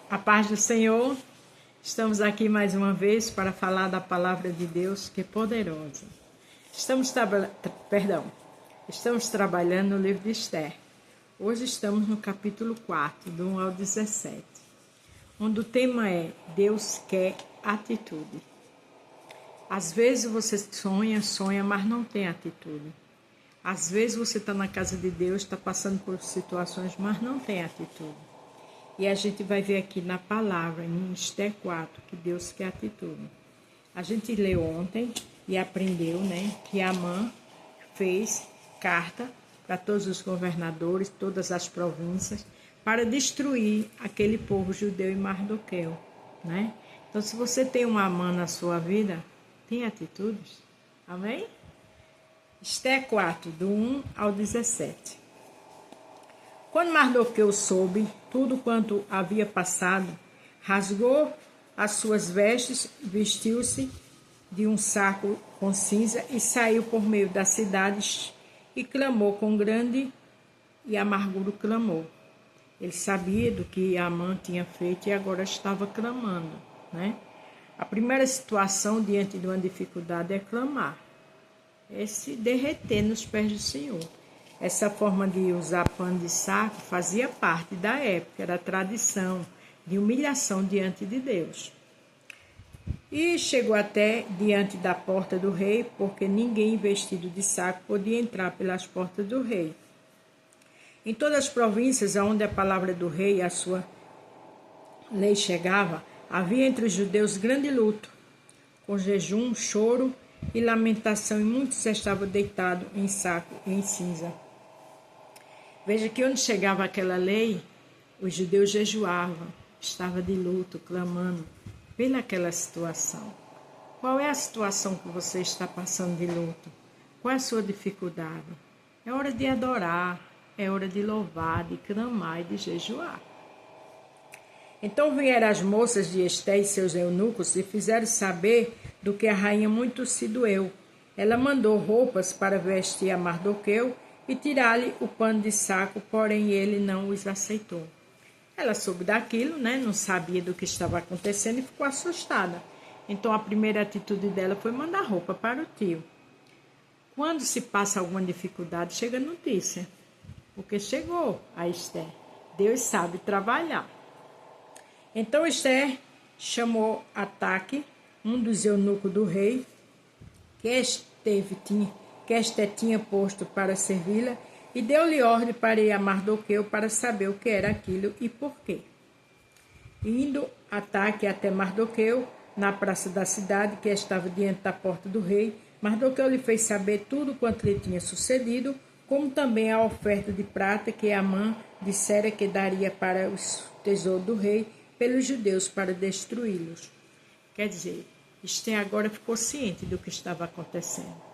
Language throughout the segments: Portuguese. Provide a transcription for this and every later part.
A paz do Senhor, estamos aqui mais uma vez para falar da palavra de Deus que é poderosa. Estamos trabalhando no livro de Esther. Hoje estamos no capítulo 4, do 1 ao 17, onde o tema é Deus quer atitude. Às vezes você sonha, mas não tem atitude. Às vezes você está na casa de Deus, está passando por situações, mas não tem atitude. E a gente vai ver aqui na palavra, em Esther 4, que Deus quer atitude. A gente leu ontem e aprendeu, que Amã fez carta para todos os governadores, todas as províncias, para destruir aquele povo judeu e Mardoqueu, Então, se você tem um Amã na sua vida, tem atitudes. Amém? Esther 4, do 1 ao 17. Quando Mardoqueu soube tudo quanto havia passado, rasgou as suas vestes, vestiu-se de um saco com cinza e saiu por meio da cidade e clamou com grande e amargura clamou. Ele sabia do que Amã tinha feito e agora estava clamando, A primeira situação diante de uma dificuldade é clamar, é se derreter nos pés do Senhor. Essa forma de usar pano de saco fazia parte da época, da tradição de humilhação diante de Deus. E chegou até diante da porta do rei, porque ninguém vestido de saco podia entrar pelas portas do rei. Em todas as províncias onde a palavra do rei e a sua lei chegava, havia entre os judeus grande luto, com jejum, choro e lamentação, e muitos estavam deitados em saco e em cinza. Veja que onde chegava aquela lei, os judeus jejuavam, estavam de luto, clamando pelaquela situação. Qual é a situação que você está passando de luto? Qual é a sua dificuldade? É hora de adorar, é hora de louvar, de clamar e de jejuar. Então vieram as moças de Esther e seus eunucos e fizeram saber do que a rainha muito se doeu. Ela mandou roupas para vestir a Mardoqueu e tirar-lhe o pano de saco, porém ele não os aceitou. Ela soube daquilo, não sabia do que estava acontecendo e ficou assustada. Então a primeira atitude dela foi mandar roupa para o tio. Quando se passa alguma dificuldade, chega notícia, porque chegou a Esther. Deus sabe trabalhar. Então Esther chamou Ataque, um dos eunucos do rei, que Esther tinha posto para servi-la, e deu-lhe ordem para ir a Mardoqueu para saber o que era aquilo e por quê. Indo Ataque até Mardoqueu, na praça da cidade, que estava diante da porta do rei, Mardoqueu lhe fez saber tudo quanto lhe tinha sucedido, como também a oferta de prata que Amã dissera que daria para o tesouro do rei pelos judeus para destruí-los. Quer dizer, Esther agora ficou ciente do que estava acontecendo.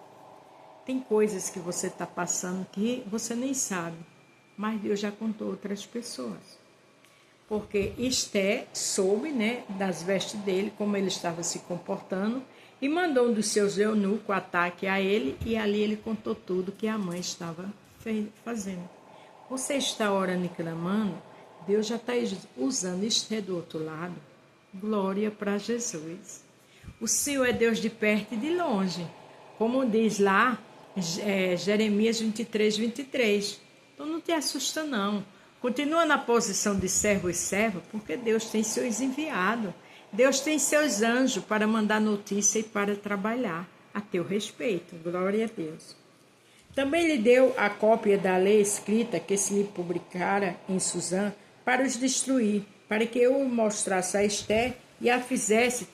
Tem coisas que você está passando que você nem sabe, mas Deus já contou outras pessoas. Porque Esther soube, das vestes dele, como ele estava se comportando, e mandou um dos seus eunucos ataque a ele, e ali ele contou tudo que a mãe estava fazendo. Você está orando e clamando, Deus já está usando Esther do outro lado. Glória para Jesus. O Senhor é Deus de perto e de longe. Como diz lá, Jeremias 23, 23. Então não te assusta não. Continua na posição de servo e serva, porque Deus tem seus enviados. Deus tem seus anjos para mandar notícia e para trabalhar a teu respeito. Glória a Deus. Também lhe deu a cópia da lei escrita que se lhe publicara em Suzã para os destruir, para que eu mostrasse a Esther e a fizesse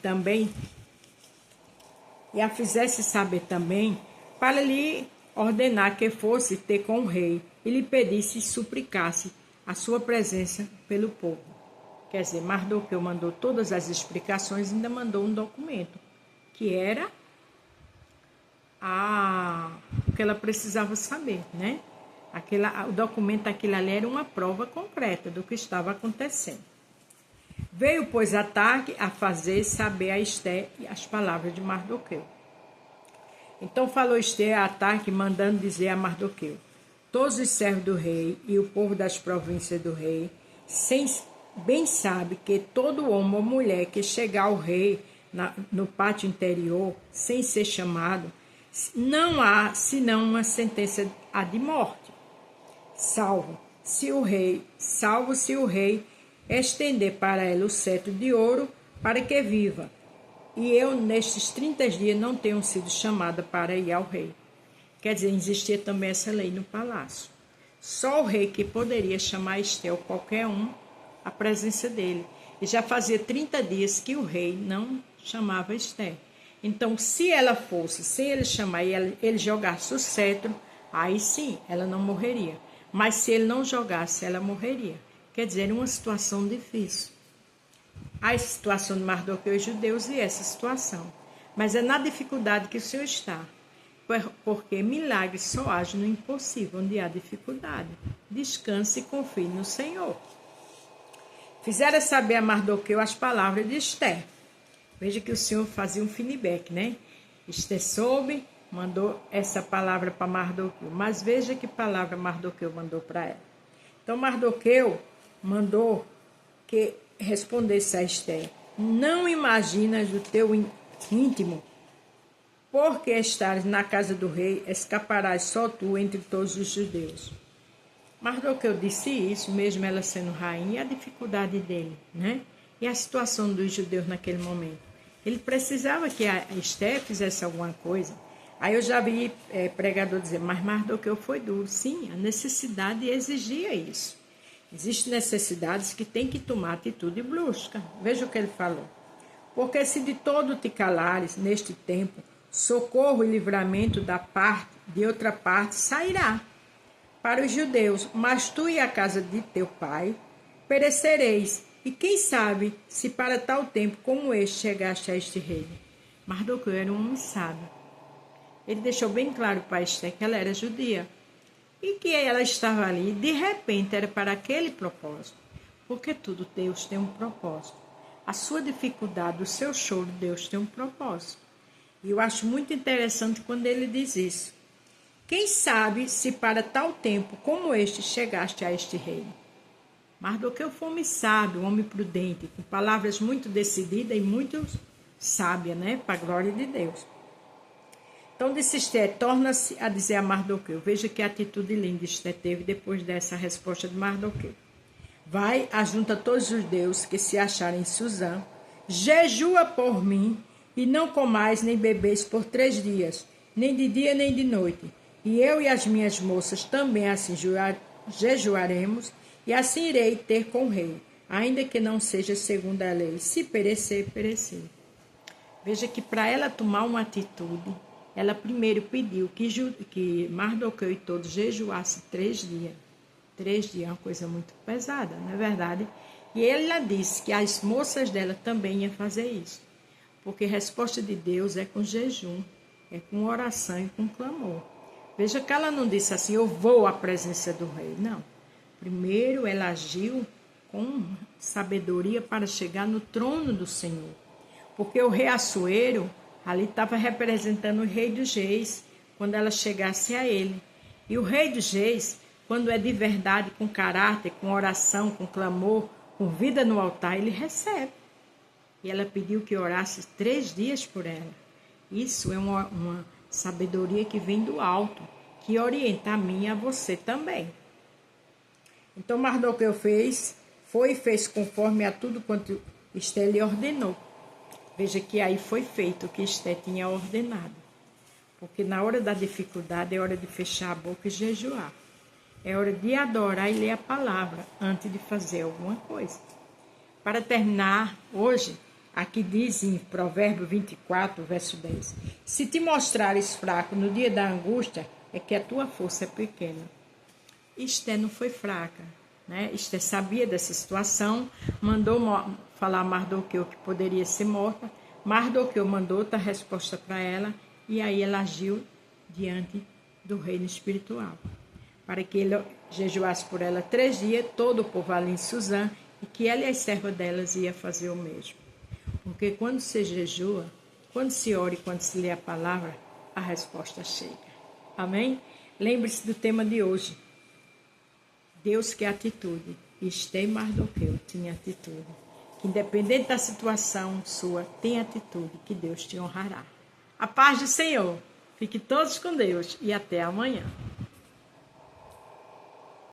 saber também, para lhe ordenar que fosse ter com o rei e lhe pedisse e suplicasse a sua presença pelo povo. Quer dizer, Mardoqueu mandou todas as explicações e ainda mandou um documento, que era o que ela precisava saber, o documento, aquilo ali era uma prova concreta do que estava acontecendo. Veio, pois, Ataque a fazer saber a Esther as palavras de Mardoqueu. Então falou Esther a Ataque, mandando dizer a Mardoqueu: todos os servos do rei e o povo das províncias do rei, sem bem sabe que todo homem ou mulher que chegar ao rei no pátio interior, sem ser chamado, não há senão uma sentença de morte, salvo se o rei estender para ela o cetro de ouro para que viva. E eu, nestes 30 dias, não tenho sido chamada para ir ao rei. Quer dizer, existia também essa lei no palácio. Só o rei que poderia chamar Esther ou qualquer um à presença dele. E já fazia 30 dias que o rei não chamava Esther. Então, se ela fosse, sem ele chamar e ele jogasse o cetro, aí sim, ela não morreria. Mas se ele não jogasse, ela morreria. Quer dizer, era uma situação difícil. A situação de Mardoqueu e judeus e essa situação. Mas é na dificuldade que o Senhor está. Porque milagre só age no impossível, onde há dificuldade. Descanse e confie no Senhor. Fizeram saber a Mardoqueu as palavras de Esther. Veja que o Senhor fazia um feedback, né? Esther soube, mandou essa palavra para Mardoqueu. Mas veja que palavra Mardoqueu mandou para ela. Então Mardoqueu mandou que respondesse a Esther: não imaginas do teu íntimo, porque estares na casa do rei, escaparás só tu entre todos os judeus. Mardoqueu disse isso, mesmo ela sendo rainha, e a dificuldade dele, né? E a situação dos judeus naquele momento. Ele precisava que a Esther fizesse alguma coisa. Aí eu já vi pregador dizer, mas Mardoqueu foi duro. Sim, a necessidade exigia isso. Existem necessidades que tem que tomar atitude brusca. Veja o que ele falou. Porque se de todo te calares neste tempo, socorro e livramento de outra parte sairá para os judeus, mas tu e a casa de teu pai perecereis. E quem sabe se para tal tempo como este chegaste a este reino. Mardoqueu era um homem sábio. Ele deixou bem claro para Esther que ela era judia e que ela estava ali, de repente, era para aquele propósito. Porque tudo, Deus tem um propósito. A sua dificuldade, o seu choro, Deus tem um propósito. E eu acho muito interessante quando ele diz isso. Quem sabe se para tal tempo como este chegaste a este reino. Mardoqueu foi um homem sábio, um homem prudente, com palavras muito decididas e muito sábias, né? Para a glória de Deus. Então disse Esther, torna-se a dizer a Mardoqueu. Veja que atitude linda Esther teve depois dessa resposta de Mardoqueu. Vai, ajunta todos os judeus que se acharem em Suzã, jejua por mim, e não comais nem bebeis por 3 dias, nem de dia nem de noite. E eu e as minhas moças também assim jejuaremos, e assim irei ter com o rei, ainda que não seja segundo a lei. Se perecer, perecer. Veja que para ela tomar uma atitude, ela primeiro pediu que Mardoqueu e todos jejuassem 3 dias. 3 dias é uma coisa muito pesada, não é verdade? E ela disse que as moças dela também iam fazer isso. Porque a resposta de Deus é com jejum, é com oração e com clamor. Veja que ela não disse assim, eu vou à presença do rei. Não. Primeiro ela agiu com sabedoria para chegar no trono do Senhor. Porque o rei Assuero ali estava representando o rei dos reis, quando ela chegasse a ele. E o rei dos reis, quando é de verdade, com caráter, com oração, com clamor, com vida no altar, ele recebe. E ela pediu que orasse 3 dias por ela. Isso é uma sabedoria que vem do alto, que orienta a mim e a você também. Então Mardoqueu fez conforme a tudo quanto Esther lhe ordenou. Veja que aí foi feito o que Esther tinha ordenado. Porque na hora da dificuldade é hora de fechar a boca e jejuar. É hora de adorar e ler a palavra antes de fazer alguma coisa. Para terminar, hoje, aqui diz em Provérbios 24, verso 10. Se te mostrares fraco no dia da angústia, é que a tua força é pequena. Esther não foi fraca, né? Esther sabia dessa situação, mandou falar a Mardoqueu que poderia ser morta. Mardoqueu mandou outra resposta para ela e aí ela agiu diante do reino espiritual. Para que ele jejuasse por ela 3 dias, todo o povo ali em Suzã, e que ela e as servas delas iam fazer o mesmo. Porque quando se jejua, quando se ora e quando se lê a palavra, a resposta chega. Amém? Lembre-se do tema de hoje. Deus quer atitude. Esther e Mardoqueu tinham atitude. Independente da situação sua, tem atitude que Deus te honrará. A paz do Senhor. Fique todos com Deus e até amanhã.